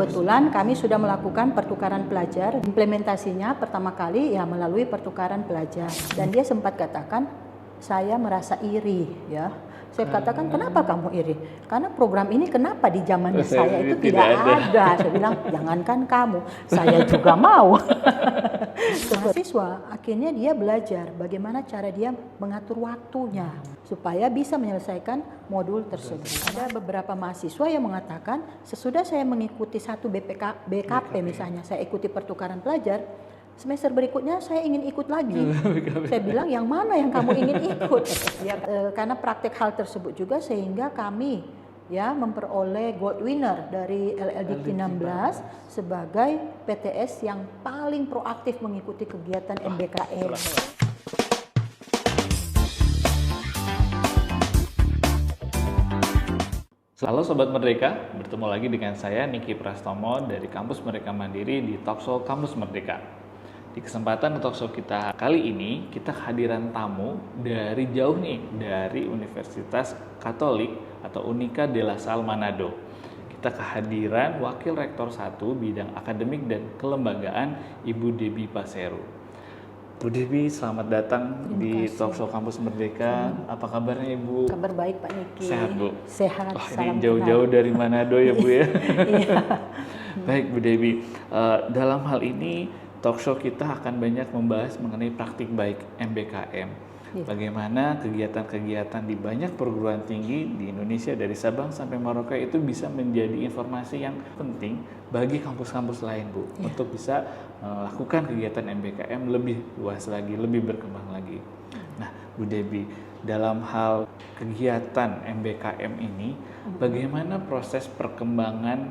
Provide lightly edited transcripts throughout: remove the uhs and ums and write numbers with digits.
Kebetulan kami sudah melakukan pertukaran pelajar. Implementasinya pertama kali ya melalui pertukaran pelajar. Dan dia sempat katakan, saya merasa iri ya. Saya katakan, kenapa kamu iri? Karena program ini kenapa di zaman saya itu tidak ada. Saya bilang, jangankan kamu, saya juga mau. Siswa akhirnya dia belajar bagaimana cara dia mengatur waktunya supaya bisa menyelesaikan modul tersebut. Ada beberapa mahasiswa yang mengatakan, sesudah saya mengikuti satu BKP misalnya, saya ikuti pertukaran pelajar, semester berikutnya saya ingin ikut lagi. Saya bilang, yang mana yang kamu ingin ikut? Ya, karena praktek hal tersebut juga sehingga kami ya memperoleh gold winner dari LLDK 16 sebagai PTS yang paling proaktif mengikuti kegiatan MBKM. Halo Sobat Merdeka, bertemu lagi dengan saya Niki Prastomo dari Kampus Merdeka Mandiri di Talkshow Kampus Merdeka. Di kesempatan talkshow kita kali ini, kita kehadiran tamu dari jauh nih, dari Universitas Katolik atau Unika de la Salle Manado. Kita kehadiran Wakil Rektor 1 Bidang Akademik dan Kelembagaan, Ibu Debbie Paseru. Bu Debbie, selamat datang di Talkshow Kampus Merdeka. Apa kabarnya Ibu? Kabar baik Pak Niki. Sehat Bu? Sehat. Ini jauh-jauh dari Manado ya Bu ya? Iya. Baik Bu Debbie, dalam hal ini talkshow kita akan banyak membahas mengenai praktik baik MBKM. Bagaimana kegiatan-kegiatan di banyak perguruan tinggi di Indonesia dari Sabang sampai Merauke itu bisa menjadi informasi yang penting bagi kampus-kampus lain Bu, untuk bisa melakukan kegiatan MBKM lebih luas lagi, lebih berkembang lagi. Nah Bu Debbie, dalam hal kegiatan MBKM ini, bagaimana proses perkembangan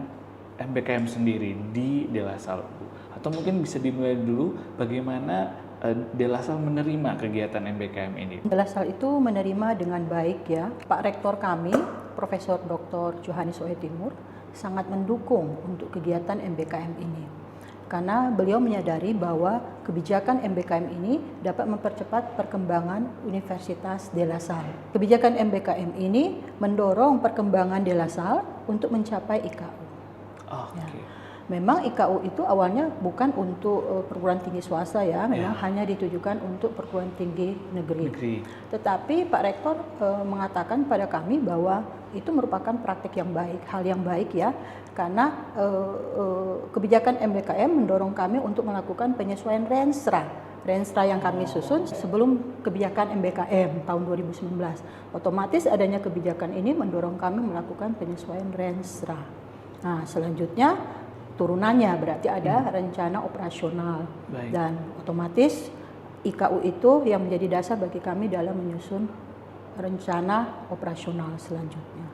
MBKM sendiri di De La Salle Bu? Atau mungkin bisa dimulai dulu bagaimana De La Salle menerima kegiatan MBKM ini? De La Salle itu menerima dengan baik ya. Pak Rektor kami, Profesor Dr. Johannes Ohe Timur, sangat mendukung untuk kegiatan MBKM ini. Karena beliau menyadari bahwa kebijakan MBKM ini dapat mempercepat perkembangan Universitas De La Salle. Kebijakan MBKM ini mendorong perkembangan De La Salle untuk mencapai IKU. Memang IKU itu awalnya bukan untuk perguruan tinggi swasta ya, memang hanya ditujukan untuk perguruan tinggi negeri. Tetapi Pak Rektor mengatakan pada kami bahwa itu merupakan praktik yang baik, hal yang baik ya, karena kebijakan MBKM mendorong kami untuk melakukan penyesuaian Renstra yang kami susun sebelum kebijakan MBKM tahun 2019. Otomatis adanya kebijakan ini mendorong kami melakukan penyesuaian Renstra. Nah, selanjutnya turunannya berarti ada rencana operasional. Dan otomatis IKU itu yang menjadi dasar bagi kami dalam menyusun rencana operasional selanjutnya.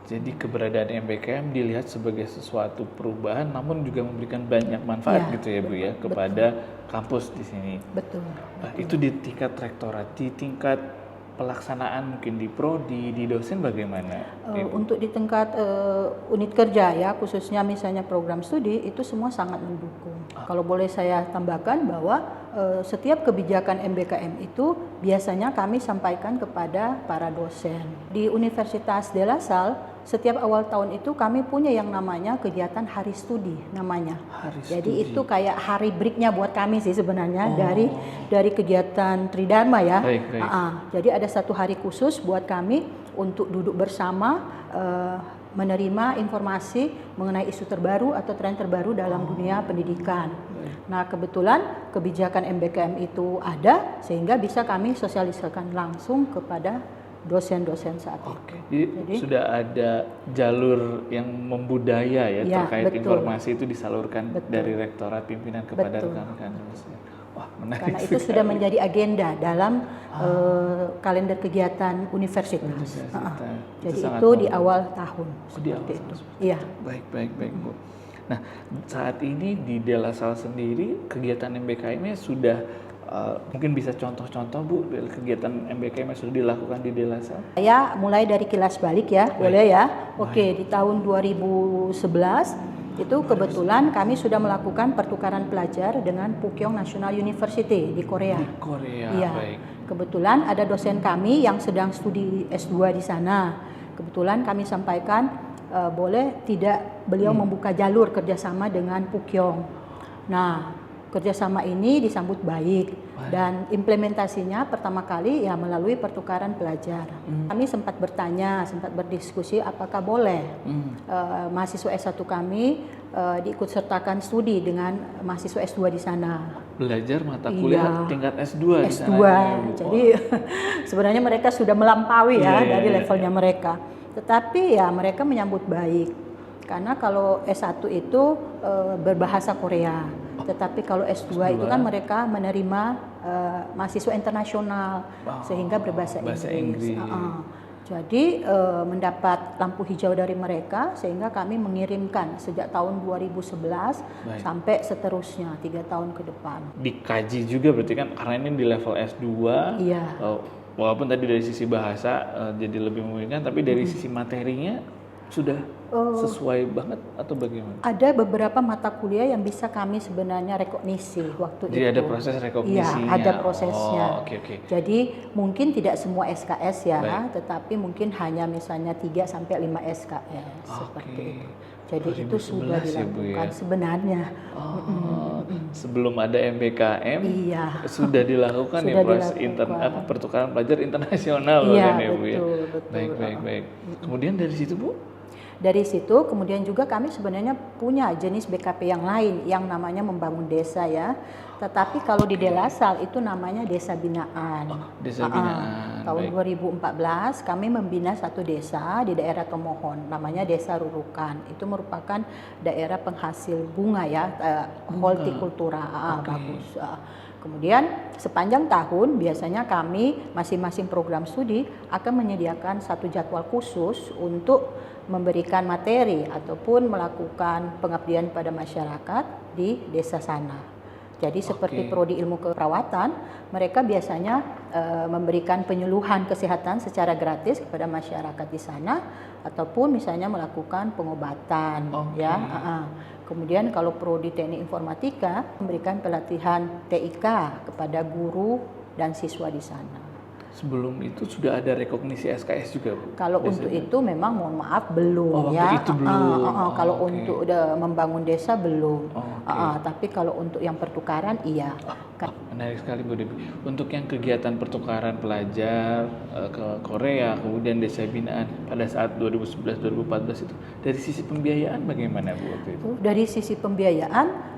Jadi keberadaan MBKM dilihat sebagai sesuatu perubahan, namun juga memberikan banyak manfaat gitu ya Bu ya kepada kampus di sini. Betul. Itu di tingkat rektorat, di tingkat pelaksanaan mungkin di prodi, di dosen bagaimana? Untuk di tingkat unit kerja ya, khususnya misalnya program studi, itu semua sangat mendukung. Kalau boleh saya tambahkan bahwa setiap kebijakan MBKM itu biasanya kami sampaikan kepada para dosen. Di Universitas De La Salle, setiap awal tahun itu kami punya yang namanya kegiatan hari studi namanya. Jadi itu kayak hari breaknya buat kami sih sebenarnya dari kegiatan Tridharma ya. Jadi ada satu hari khusus buat kami untuk duduk bersama menerima informasi mengenai isu terbaru atau tren terbaru dalam dunia pendidikan. Nah kebetulan kebijakan MBKM itu ada sehingga bisa kami sosialisasikan langsung kepada dosen-dosen saat itu. Jadi sudah ada jalur yang membudaya ya terkait informasi itu disalurkan dari rektorat pimpinan kepada rekan-rekan dosen. Wah, menarik. Karena itu sudah menjadi agenda dalam kalender kegiatan universitas. Jadi itu di awal tahun. Seperti itu. Iya. Baik Bu. Nah, saat ini di De La Salle sendiri kegiatan MBKM-nya sudah mungkin bisa contoh-contoh Bu dari kegiatan MBKM yang sudah dilakukan di De La Salle? Ya, mulai dari kilas balik ya, boleh ya. Oke, di tahun 2011 itu kebetulan kami sudah melakukan pertukaran pelajar dengan Pukyong National University di Korea. Di Korea, iya. Baik. Kebetulan ada dosen kami yang sedang studi S2 di sana. Kebetulan kami sampaikan boleh tidak beliau membuka jalur kerjasama dengan Pukyong. Nah, kerjasama ini disambut baik dan implementasinya pertama kali ya melalui pertukaran pelajar. Kami sempat bertanya, sempat berdiskusi apakah boleh mahasiswa S1 kami diikut sertakan studi dengan mahasiswa S2 di sana. Belajar mata kuliah tingkat S2 di S2. sana. Jadi sebenarnya mereka sudah melampaui dari levelnya mereka. Tetapi ya mereka menyambut baik. Karena kalau S1 itu berbahasa Korea. Tetapi kalau S2 itu kan mereka menerima mahasiswa internasional sehingga berbahasa Inggris. Jadi mendapat lampu hijau dari mereka sehingga kami mengirimkan sejak tahun 2011 sampai seterusnya 3 tahun ke depan. Dikaji juga berarti kan karena ini di level S2. Iya. Walaupun tadi dari sisi bahasa jadi lebih memungkinkan, tapi dari sisi materinya sudah sesuai banget atau bagaimana? Ada beberapa mata kuliah yang bisa kami sebenarnya rekognisi waktu itu. Jadi ada proses rekognisinya? Iya, ada prosesnya. Okay. Jadi mungkin tidak semua SKS ya, tetapi mungkin hanya misalnya 3-5 SKS seperti itu. Jadi itu sudah dilakukan sebenarnya. Sebelum ada MBKM, sudah dilakukan ya proses pertukaran pelajar internasional ya Bu ya. Betul. Baik. Kemudian dari situ Bu? Dari situ kemudian juga kami sebenarnya punya jenis BKP yang lain yang namanya membangun desa ya. Tetapi kalau di Delasal itu namanya desa binaan. Desa binaan. Tahun 2014 kami membina satu desa di daerah Tomohon namanya Desa Rurukan. Itu merupakan daerah penghasil bunga ya, hortikultura. Bagus. Kemudian sepanjang tahun biasanya kami masing-masing program studi akan menyediakan satu jadwal khusus untuk memberikan materi ataupun melakukan pengabdian pada masyarakat di desa sana. Jadi seperti prodi ilmu keperawatan, mereka biasanya memberikan penyuluhan kesehatan secara gratis kepada masyarakat di sana ataupun misalnya melakukan pengobatan ya. Kemudian kalau prodi teknik informatika memberikan pelatihan TIK kepada guru dan siswa di sana. Sebelum itu sudah ada rekognisi SKS juga Bu? Kalau untuk itu memang mohon maaf belum ya. Itu belum. Kalau untuk membangun desa belum. Tapi kalau untuk yang pertukaran iya. Menarik sekali Bu Debbie. Untuk yang kegiatan pertukaran pelajar ke Korea, kemudian desa binaan pada saat 2011-2014 itu dari sisi pembiayaan bagaimana Bu waktu itu? Dari sisi pembiayaan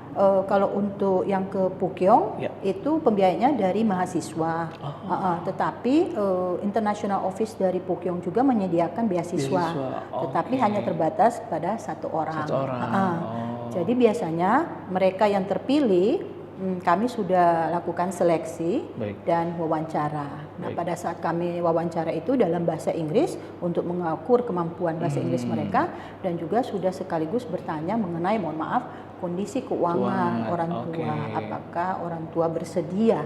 kalau untuk yang ke Pukyong itu pembiayaannya dari mahasiswa, tetapi International Office dari Pukyong juga menyediakan beasiswa, tetapi hanya terbatas pada satu orang. Jadi biasanya mereka yang terpilih kami sudah lakukan seleksi dan wawancara. Nah, pada saat kami wawancara itu dalam bahasa Inggris untuk mengukur kemampuan bahasa Inggris mereka dan juga sudah sekaligus bertanya mengenai mohon maaf kondisi keuangan orang tua, apakah orang tua bersedia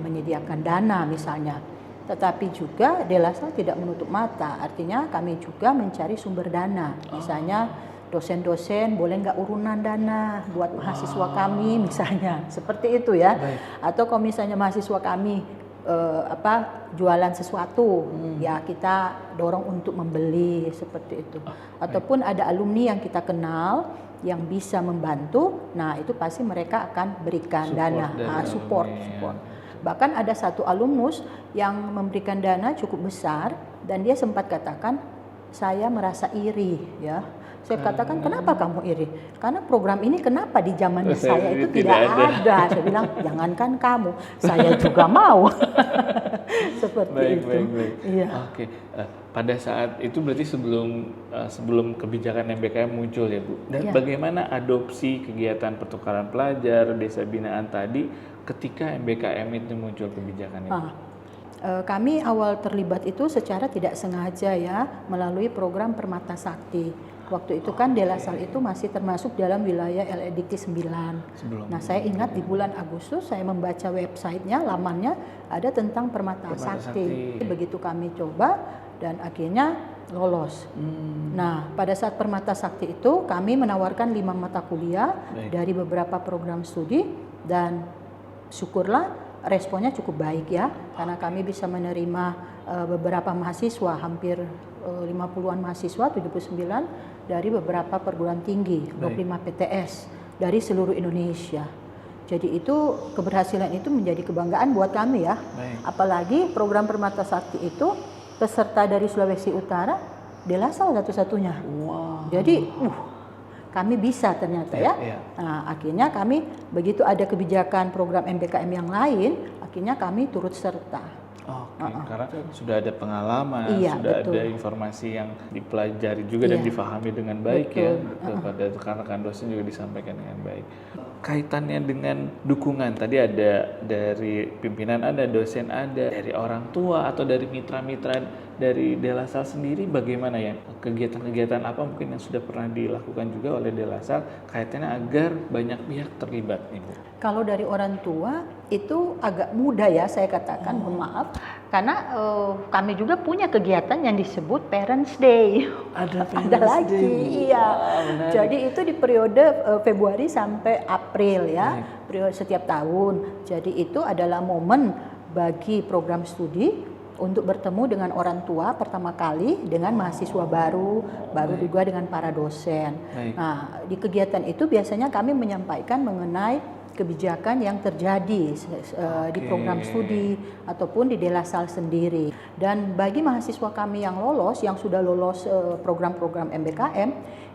menyediakan dana misalnya. Tetapi juga Delasal tidak menutup mata, artinya kami juga mencari sumber dana, misalnya dosen-dosen boleh nggak urunan dana buat mahasiswa kami misalnya, seperti itu ya. Atau kalau misalnya mahasiswa kami jualan sesuatu, ya kita dorong untuk membeli seperti itu. Ataupun ada alumni yang kita kenal yang bisa membantu, nah itu pasti mereka akan berikan dana, support. Bahkan ada satu alumnus yang memberikan dana cukup besar dan dia sempat katakan saya merasa iri ya. Saya katakan kenapa kamu iri? Karena program ini kenapa di zaman saya itu tidak ada. Saya bilang jangankan kamu, saya juga mau. Seperti itu. Baik. Iya. Pada saat itu berarti sebelum kebijakan MBKM muncul ya Bu. Dan bagaimana adopsi kegiatan pertukaran pelajar desa binaan tadi ketika MBKM itu muncul kebijakan itu? Kami awal terlibat itu secara tidak sengaja ya melalui program Permata Sakti. Waktu itu kan Delasal itu masih termasuk dalam wilayah LEDIKTI 9. Nah saya ingat di bulan Agustus saya membaca websitenya, lamannya ada tentang Permata Sakti. Begitu kami coba dan akhirnya lolos. Nah pada saat Permata Sakti itu kami menawarkan 5 mata kuliah dari beberapa program studi dan syukurlah responnya cukup baik ya, karena kami bisa menerima beberapa mahasiswa, hampir 50-an mahasiswa, 79 dari beberapa perguruan tinggi, 25 PTS dari seluruh Indonesia. Jadi itu keberhasilan itu menjadi kebanggaan buat kami ya. Apalagi program Permata Sakti itu peserta dari Sulawesi Utara, Delasal satu-satunya. Wow. Jadi kami bisa ternyata ya. Nah, akhirnya kami begitu ada kebijakan program MBKM yang lain, akhirnya kami turut serta. Karena sudah ada pengalaman, sudah ada informasi yang dipelajari juga dan difahami dengan baik ya, kepada rekan-rekan dosen juga disampaikan dengan baik. Kaitannya dengan dukungan, tadi ada dari pimpinan Anda, dosen ada, dari orang tua atau dari mitra-mitra dari Delasal sendiri, bagaimana ya kegiatan-kegiatan apa mungkin yang sudah pernah dilakukan juga oleh Delasal kaitannya agar banyak pihak terlibat, Ibu? Kalau dari orang tua itu agak mudah ya saya katakan, mohon maaf, karena kami juga punya kegiatan yang disebut Parents Day. Ada lagi, iya. Jadi itu di periode Februari sampai April ya, periode setiap tahun. Jadi itu adalah momen bagi program studi untuk bertemu dengan orang tua pertama kali, dengan mahasiswa baru juga dengan para dosen. Nah, di kegiatan itu biasanya kami menyampaikan mengenai kebijakan yang terjadi di program studi ataupun di Delasal sendiri. Dan bagi mahasiswa kami yang lolos, yang sudah lolos program-program MBKM,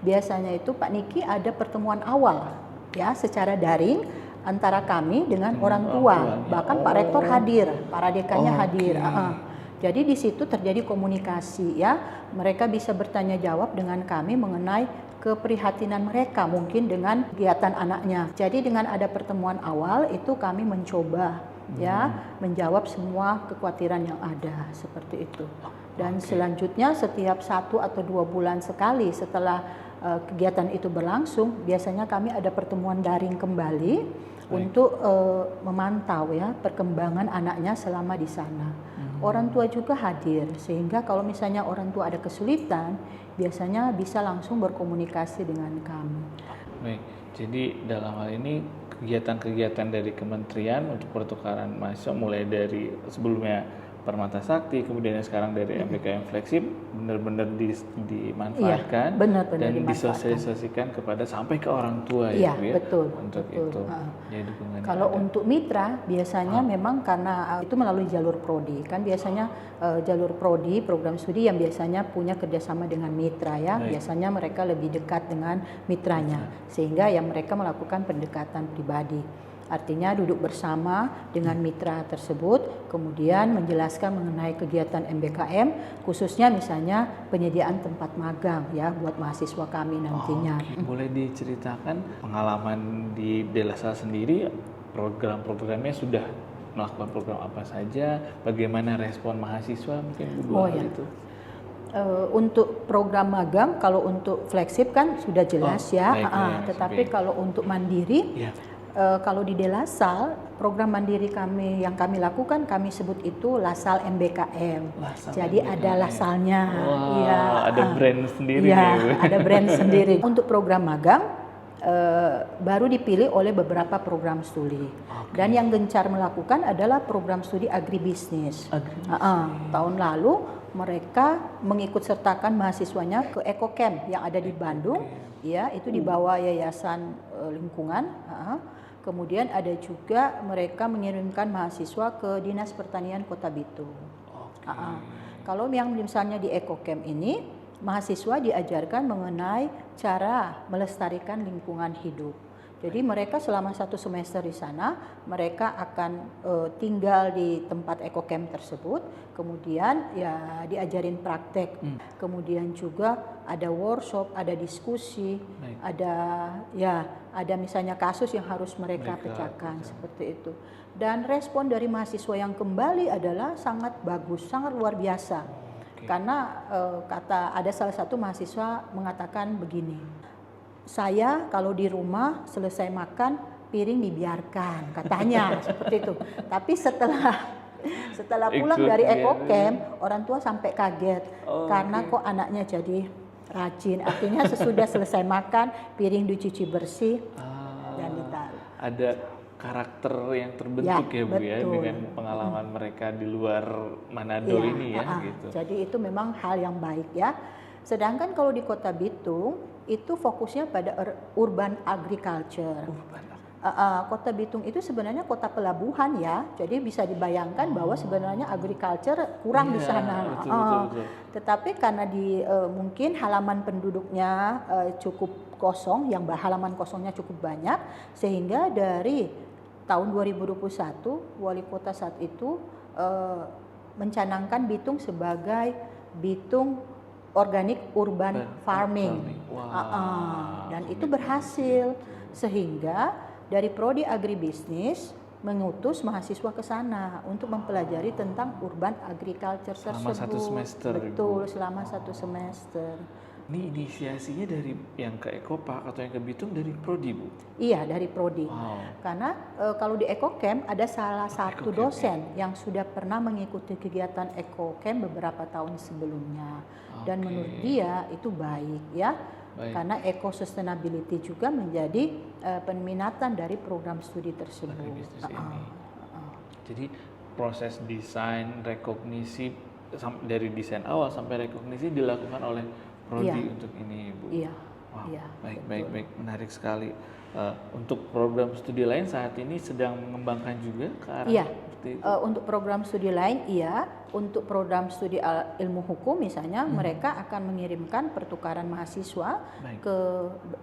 biasanya itu Pak Niki ada pertemuan awal ya secara daring antara kami dengan orang tua. Bahkan Pak Rektor hadir, para dekannya hadir. Jadi di situ terjadi komunikasi ya. Mereka bisa bertanya jawab dengan kami mengenai keprihatinan mereka mungkin dengan kegiatan anaknya. Jadi dengan ada pertemuan awal itu kami mencoba ya menjawab semua kekhawatiran yang ada seperti itu. Dan selanjutnya setiap 1 atau 2 bulan sekali setelah kegiatan itu berlangsung, biasanya kami ada pertemuan daring kembali untuk memantau ya perkembangan anaknya selama di sana. Orang tua juga hadir, sehingga kalau misalnya orang tua ada kesulitan, biasanya bisa langsung berkomunikasi dengan kami. Baik, jadi dalam hal ini kegiatan-kegiatan dari kementerian untuk pertukaran mahasiswa mulai dari sebelumnya Permata Sakti, kemudian sekarang dari MBKM Flexip benar-benar dimanfaatkan dan disosialisasikan kepada sampai ke orang tua ya, Bu ya. Betul. Untuk itu. Ya, kalau untuk mitra biasanya memang karena itu melalui jalur prodi, kan biasanya jalur prodi program studi yang biasanya punya kerjasama dengan mitra ya. Biasanya mereka lebih dekat dengan mitranya sehingga yang mereka melakukan pendekatan pribadi. Artinya duduk bersama dengan mitra tersebut, kemudian menjelaskan mengenai kegiatan MBKM, khususnya misalnya penyediaan tempat magang ya buat mahasiswa kami nantinya. Boleh diceritakan pengalaman di Delasal sendiri, program-programnya sudah melakukan program apa saja, bagaimana respon mahasiswa mungkin itu? Untuk program magang, kalau untuk Flexip kan sudah jelas tetapi kalau untuk mandiri, kalau di Delasal, program mandiri kami yang kami lakukan, kami sebut itu Lasal MBKM. Jadi MBKM. Ada Lasalnya. Ada brand sendiri. Ada brand sendiri. Untuk program magang, baru dipilih oleh beberapa program studi. Dan yang gencar melakukan adalah program studi agribisnis. Tahun lalu mereka mengikut sertakan mahasiswanya ke EcoCamp yang ada di Bandung. Ya, itu di bawah Yayasan Lingkungan. Kemudian ada juga mereka mengirimkan mahasiswa ke Dinas Pertanian Kota Bitung. Kalau yang misalnya di EcoCamp ini, mahasiswa diajarkan mengenai cara melestarikan lingkungan hidup. Jadi mereka selama 1 semester di sana, mereka akan tinggal di tempat EcoCamp tersebut, kemudian ya diajarin praktek, kemudian juga ada workshop, ada diskusi, ada misalnya kasus yang harus mereka pecahkan seperti itu. Dan respon dari mahasiswa yang kembali adalah sangat bagus, sangat luar biasa. Karena ada salah satu mahasiswa mengatakan begini, saya kalau di rumah selesai makan piring dibiarkan, katanya seperti itu. Tapi setelah pulang dari EcoCamp, orang tua sampai kaget karena kok anaknya jadi rajin. Artinya sesudah selesai makan piring dicuci bersih dan ditaruh. Ada karakter yang terbentuk ya Bu ya betul. dengan pengalaman mereka di luar Manado ini ya gitu. Jadi itu memang hal yang baik ya. Sedangkan kalau di Kota Bitung itu fokusnya pada urban agriculture. Kota Bitung itu sebenarnya kota pelabuhan ya, jadi bisa dibayangkan bahwa sebenarnya agriculture kurang di sana. Betul. Tetapi karena mungkin halaman penduduknya cukup kosong, yang halaman kosongnya cukup banyak, sehingga dari tahun 2021 wali kota saat itu mencanangkan Bitung sebagai Bitung Organic Urban Farming. Dan itu berhasil, sehingga dari Prodi Agribisnis mengutus mahasiswa ke sana untuk mempelajari tentang urban agriculture selama tersebut. 1 semester. Betul, selama 1 semester. Ini inisiasinya dari yang ke Ekopark atau yang ke Bitung dari Prodi Bu? Iya, dari Prodi. Wow. Karena kalau di Ekocamp ada salah satu dosen yang sudah pernah mengikuti kegiatan Ekocamp beberapa tahun sebelumnya. Dan menurut dia itu baik ya. Karena eco sustainability juga menjadi peminatan dari program studi tersebut. Jadi proses desain, rekognisi dari desain awal sampai rekognisi dilakukan oleh Prodi untuk ini Bu. Baik, menarik sekali. Untuk program studi lain saat ini sedang mengembangkan juga ke arah seperti itu? Untuk program studi lain untuk program studi ilmu hukum misalnya mereka akan mengirimkan pertukaran mahasiswa ke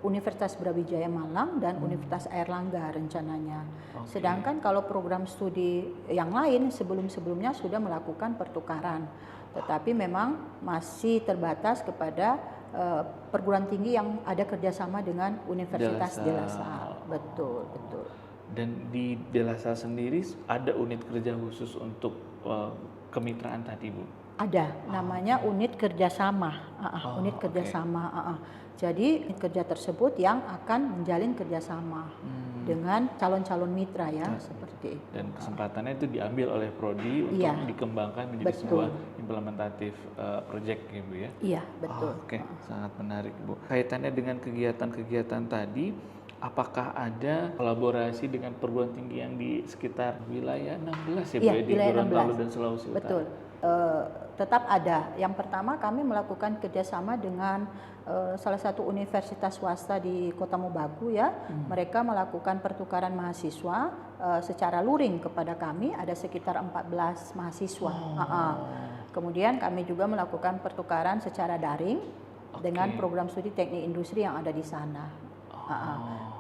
Universitas Brawijaya Malang dan Universitas Airlangga rencananya. Sedangkan kalau program studi yang lain sebelum-sebelumnya sudah melakukan pertukaran, tetapi memang masih terbatas kepada perguruan tinggi yang ada kerjasama dengan Universitas De La Salle. Betul. Dan di De La Salle sendiri ada unit kerja khusus untuk kemitraan tadi Bu? Ada, namanya unit kerjasama. Unit kerjasama. Jadi unit kerja tersebut yang akan menjalin kerjasama dengan calon-calon mitra ya, seperti itu. Dan kesempatannya itu diambil oleh Prodi untuk dikembangkan menjadi sebuah implementatif project ya Bu ya? Iya, betul. Sangat menarik Bu. Kaitannya dengan kegiatan-kegiatan tadi, apakah ada kolaborasi dengan perguruan tinggi yang di sekitar wilayah 16 ya Bu ya, di Gorontalo dan Sulawesi Utara? Betul. Tetap ada. Yang pertama kami melakukan kerjasama dengan salah satu universitas swasta di Kota Mobagu ya. Mereka melakukan pertukaran mahasiswa secara luring kepada kami, ada sekitar 14 mahasiswa. Kemudian kami juga melakukan pertukaran secara daring dengan program studi teknik industri yang ada di sana.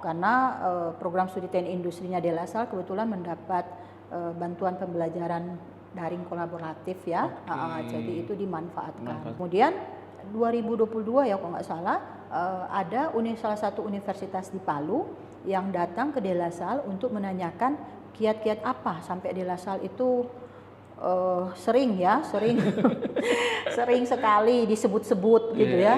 Karena program studi teknik industrinya De La Salle kebetulan mendapat bantuan pembelajaran daring kolaboratif ya, jadi itu dimanfaatkan. Kemudian 2022 ya kalau nggak salah ada salah satu universitas di Palu yang datang ke De La Salle untuk menanyakan kiat-kiat apa sampai De La Salle itu sering sering sekali disebut-sebut gitu ya.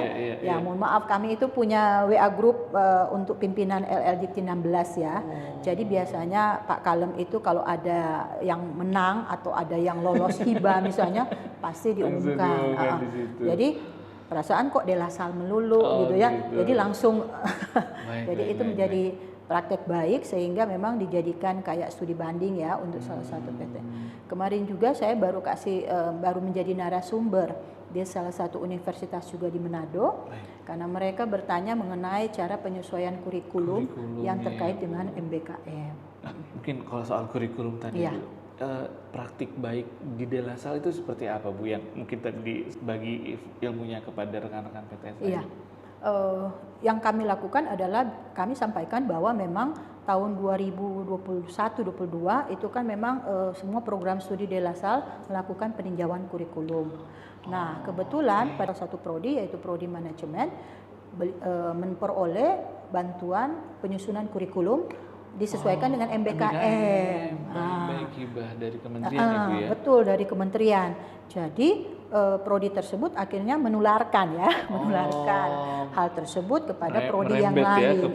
Mohon maaf kami itu punya WA group untuk pimpinan LLDT 16 ya. Jadi biasanya Pak Kalem itu kalau ada yang menang atau ada yang lolos hibah misalnya pasti diumumkan. Jadi perasaan kok De La Salle melulu gitu ya. Jadi langsung jadi itu menjadi praktek baik sehingga memang dijadikan kayak studi banding ya untuk salah satu PT. Kemarin juga saya baru menjadi narasumber di salah satu universitas juga di Manado karena mereka bertanya mengenai cara penyesuaian kurikulum yang terkait dengan MBKM. Mungkin kalau soal kurikulum tadi praktik baik di De La Salle itu seperti apa Bu yang mungkin tadi bagi ilmunya kepada rekan-rekan PTS? Yang kami lakukan adalah kami sampaikan bahwa memang tahun 2021-22 itu kan memang semua program studi De La Salle melakukan peninjauan kurikulum. Nah kebetulan pada satu prodi yaitu prodi manajemen memperoleh bantuan penyusunan kurikulum disesuaikan dengan MBKM. Baik hibah dari kementerian itu ya? Betul, dari kementerian. Jadi prodi tersebut akhirnya menularkan hal tersebut kepada prodi yang lain.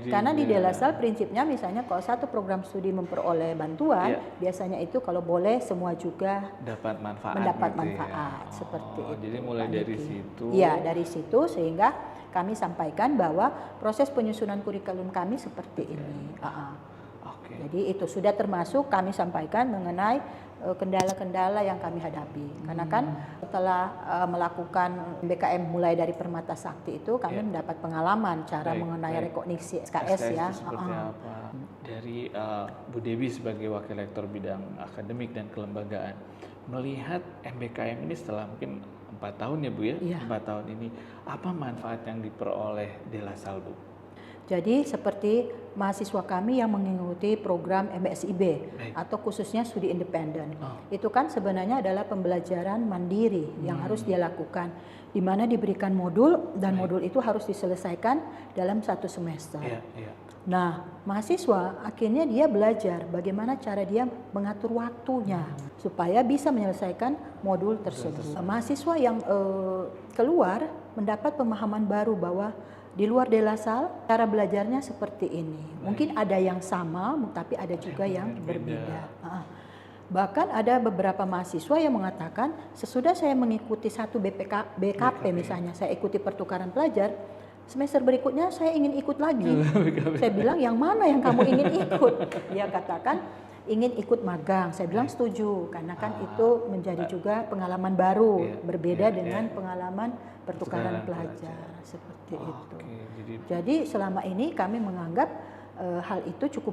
Karena di De La Salle prinsipnya misalnya kalau satu program studi memperoleh bantuan, biasanya itu kalau boleh semua juga mendapat manfaat seperti itu. Jadi mulai dari situ. Iya, dari situ sehingga kami sampaikan bahwa proses penyusunan kurikulum kami seperti ini. Oke. Jadi itu sudah termasuk kami sampaikan mengenai kendala-kendala yang kami hadapi. Karena kan setelah melakukan MBKM mulai dari Permata Sakti itu kami mendapat pengalaman cara mengenai rekognisi SKS ya. itu seperti apa? Dari Bu Dewi sebagai Wakil Rektor bidang akademik dan kelembagaan, melihat MBKM ini setelah mungkin 4 tahun ya Bu ya, 4 tahun ini, apa manfaat yang diperoleh De La Salle Bu? Jadi seperti mahasiswa kami yang mengikuti program MSIB atau khususnya studi independen. Itu kan sebenarnya adalah pembelajaran mandiri yang harus dia lakukan, di mana diberikan modul dan modul itu harus diselesaikan dalam 1 semester. Nah, mahasiswa akhirnya dia belajar bagaimana cara dia mengatur waktunya supaya bisa menyelesaikan modul tersebut. Mahasiswa yang keluar mendapat pemahaman baru bahwa di luar De La Salle cara belajarnya seperti ini. Mungkin ada yang sama, tapi ada juga yang berbeda. Bahkan ada beberapa mahasiswa yang mengatakan sesudah saya mengikuti satu BKP misalnya, saya ikuti pertukaran pelajar, semester berikutnya saya ingin ikut lagi. Saya bilang yang mana yang kamu ingin ikut? Dia katakan ingin ikut magang. Saya bilang setuju karena kan itu menjadi juga pengalaman baru, berbeda dengan pengalaman pertukaran pelajar seperti itu. Jadi selama ini kami menganggap hal itu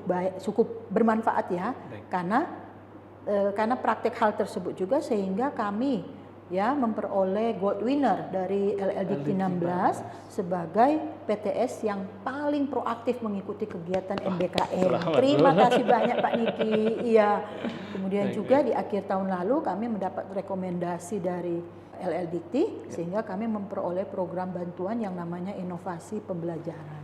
cukup bermanfaat ya, karena praktek hal tersebut juga sehingga kami ya memperoleh gold winner dari LLDT 16 sebagai PTS yang paling proaktif mengikuti kegiatan MBKM. Terima kasih banyak Pak Niki. Iya. Kemudian juga di akhir tahun lalu kami mendapat rekomendasi dari LLDT sehingga kami memperoleh program bantuan yang namanya inovasi pembelajaran.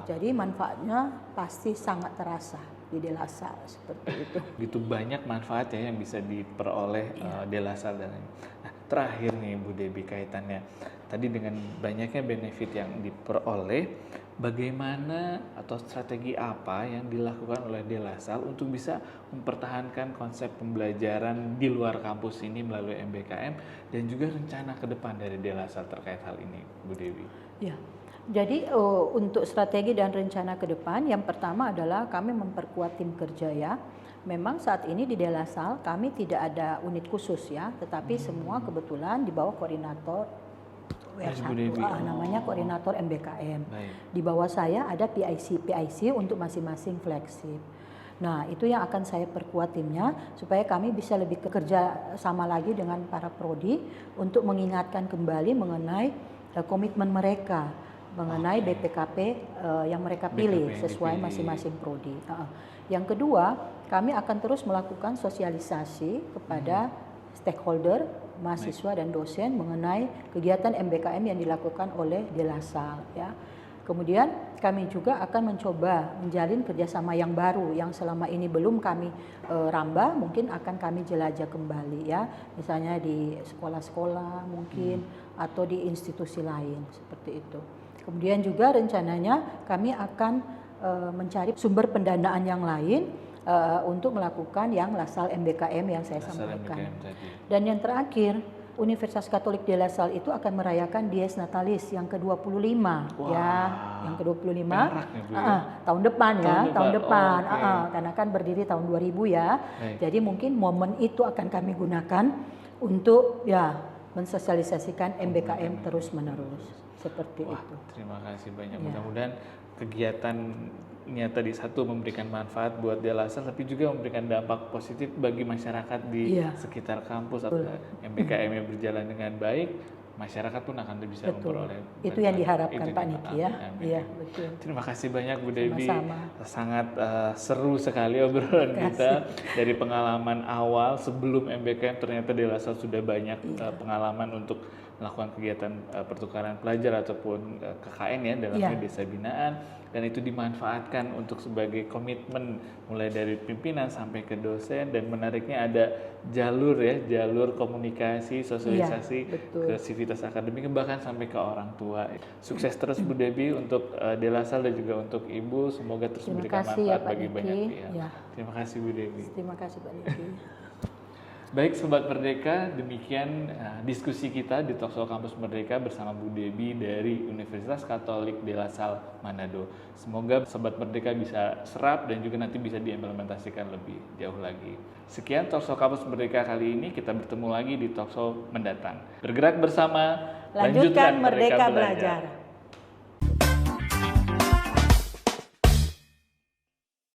Jadi manfaatnya pasti sangat terasa di De La Salle seperti itu. Begitu banyak manfaat ya yang bisa diperoleh De La Salle. Nah, terakhir nih Bu Dewi kaitannya tadi dengan banyaknya benefit yang diperoleh, bagaimana atau strategi apa yang dilakukan oleh De La Salle untuk bisa mempertahankan konsep pembelajaran di luar kampus ini melalui MBKM dan juga rencana ke depan dari De La Salle terkait hal ini, Bu Dewi? Ya. Jadi untuk strategi dan rencana ke depan, yang pertama adalah kami memperkuat tim kerja ya. Memang saat ini di De La Salle kami tidak ada unit khusus ya, tetapi semua kebetulan di bawah koordinator WR1, namanya koordinator MBKM. Di bawah saya ada PIC untuk masing-masing flagship. Nah, itu yang akan saya perkuat timnya supaya kami bisa lebih bekerja sama lagi dengan para prodi untuk mengingatkan kembali mengenai komitmen mereka mengenai BPKP yang mereka pilih sesuai masing-masing prodi. Yang kedua, kami akan terus melakukan sosialisasi kepada stakeholder, mahasiswa dan dosen mengenai kegiatan MBKM yang dilakukan oleh De La Salle ya. Kemudian kami juga akan mencoba menjalin kerjasama yang baru yang selama ini belum kami rambah, mungkin akan kami jelajah kembali ya, misalnya di sekolah-sekolah mungkin atau di institusi lain seperti itu. Kemudian juga rencananya kami akan mencari sumber pendanaan yang lain untuk melakukan yang La Salle MBKM yang saya sampaikan. Dan yang terakhir, Universitas Katolik De La Salle itu akan merayakan Dies Natalis yang ke-25 ya, yang ke-25 tahun depan ya, tahun depan. Karena kan berdiri tahun 2000 ya. Jadi mungkin momen itu akan kami gunakan untuk ya mensosialisasikan MBKM terus-menerus. Seperti itu. Terima kasih banyak. Mudah-mudahan kegiatannya tadi satu memberikan manfaat buat De La Salle, tapi juga memberikan dampak positif bagi masyarakat di sekitar kampus. MBKM-nya berjalan dengan baik, masyarakat pun akan bisa memperoleh. Itu yang diharapkan Pak Niki ya. Iya, betul. Terima kasih banyak Bu Dewi. Sangat seru sekali obrolan kita dari pengalaman awal sebelum MBKM. Ternyata De La Salle sudah banyak pengalaman untuk melakukan kegiatan pertukaran pelajar ataupun KKN ya dalamnya desa binaan, dan itu dimanfaatkan untuk sebagai komitmen mulai dari pimpinan sampai ke dosen, dan menariknya ada jalur komunikasi sosialisasi ke sivitas akademik bahkan sampai ke orang tua. Sukses terus Bu Dewi untuk De La Salle dan juga untuk Ibu, semoga terus memberikan manfaat bagi banyak pihak. Terima kasih Bu Dewi. Terima kasih Pak Niki. Baik Sobat Merdeka, demikian diskusi kita di Talkshow Kampus Merdeka bersama Bu Debbie dari Universitas Katolik De La Salle Manado. Semoga Sobat Merdeka bisa serap dan juga nanti bisa diimplementasikan lebih jauh lagi. Sekian Talkshow Kampus Merdeka kali ini, kita bertemu lagi di Talkshow mendatang. Bergerak bersama, Lanjutkan Merdeka Belajar.